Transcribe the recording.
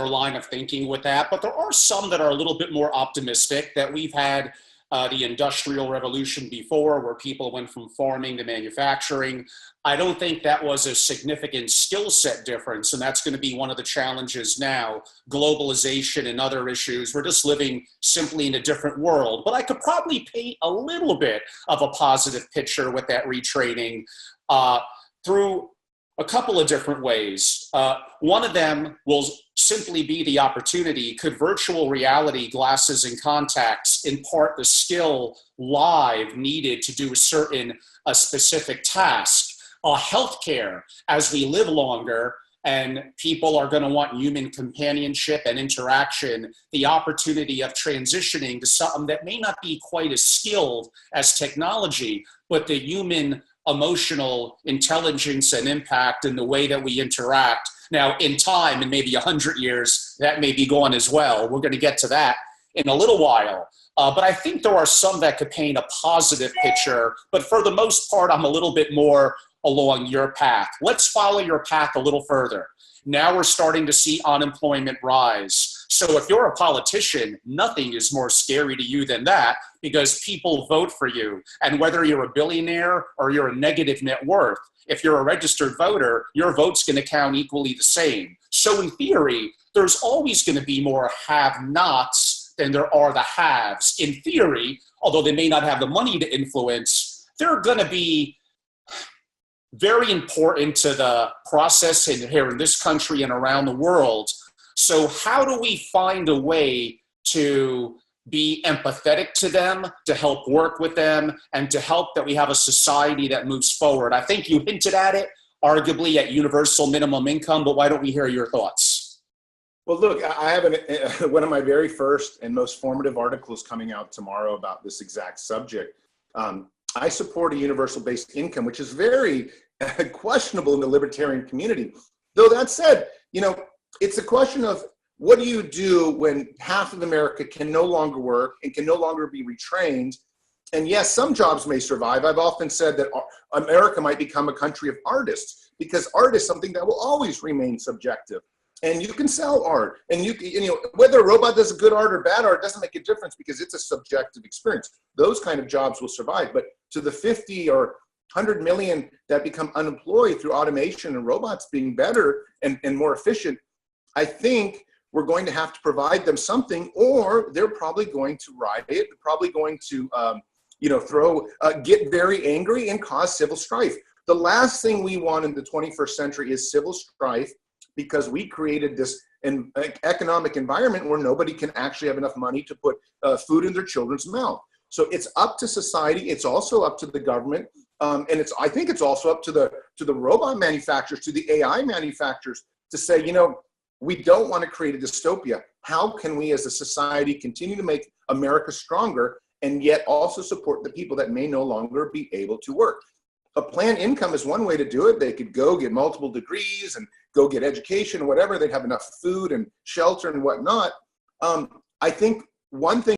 similar line of thinking with that, but there are some that are a little bit more optimistic, that we've had the Industrial Revolution before, where people went from farming to manufacturing. I don't think that was a significant skill set difference, and that's going to be one of the challenges now. Globalization and other issues. We're just living simply in a different world. But I could probably paint a little bit of a positive picture with that retraining through a couple of different ways. One of them will simply be the opportunity. Could virtual reality glasses and contacts impart the skill live needed to do a specific task? Healthcare, as we live longer and people are going to want human companionship and interaction, the opportunity of transitioning to something that may not be quite as skilled as technology, but the human emotional intelligence and impact in the way that we interact. Now, in time, in maybe 100 years, that may be gone as well. We're going to get to that in a little while. But I think there are some that could paint a positive picture. But for the most part, I'm a little bit more along your path. Let's follow your path a little further. Now we're starting to see unemployment rise. So if you're a politician, nothing is more scary to you than that, because people vote for you. And whether you're a billionaire or you're a negative net worth, if you're a registered voter, your vote's going to count equally the same. So in theory, there's always going to be more have-nots than there are the haves. In theory, although they may not have the money to influence, they're going to be very important to the process here in this country and around the world. So how do we find a way to be empathetic to them, to help work with them, and to help that we have a society that moves forward? I think you hinted at it, arguably at universal minimum income, but why don't we hear your thoughts? Well, look, I have one of my very first and most formative articles coming out tomorrow about this exact subject. I support a universal basic income, which is very questionable in the libertarian community. Though that said, it's a question of what do you do when half of America can no longer work and can no longer be retrained? And yes, some jobs may survive. I've often said that America might become a country of artists, because art is something that will always remain subjective. And you can sell art, and whether a robot does good art or bad art doesn't make a difference, because it's a subjective experience. Those kind of jobs will survive. But to the 50 or 100 million that become unemployed through automation and robots being better and more efficient, I think we're going to have to provide them something, or they're probably going to riot. They're probably going to, get very angry and cause civil strife. The last thing we want in the 21st century is civil strife, because we created this economic environment where nobody can actually have enough money to put food in their children's mouth. So it's up to society. It's also up to the government, and I think it's also up to the robot manufacturers, to the AI manufacturers, to say, we don't want to create a dystopia. How can we as a society continue to make America stronger and yet also support the people that may no longer be able to work? A planned income is one way to do it. They could go get multiple degrees and go get education or whatever. They'd have enough food and shelter and whatnot. I think one thing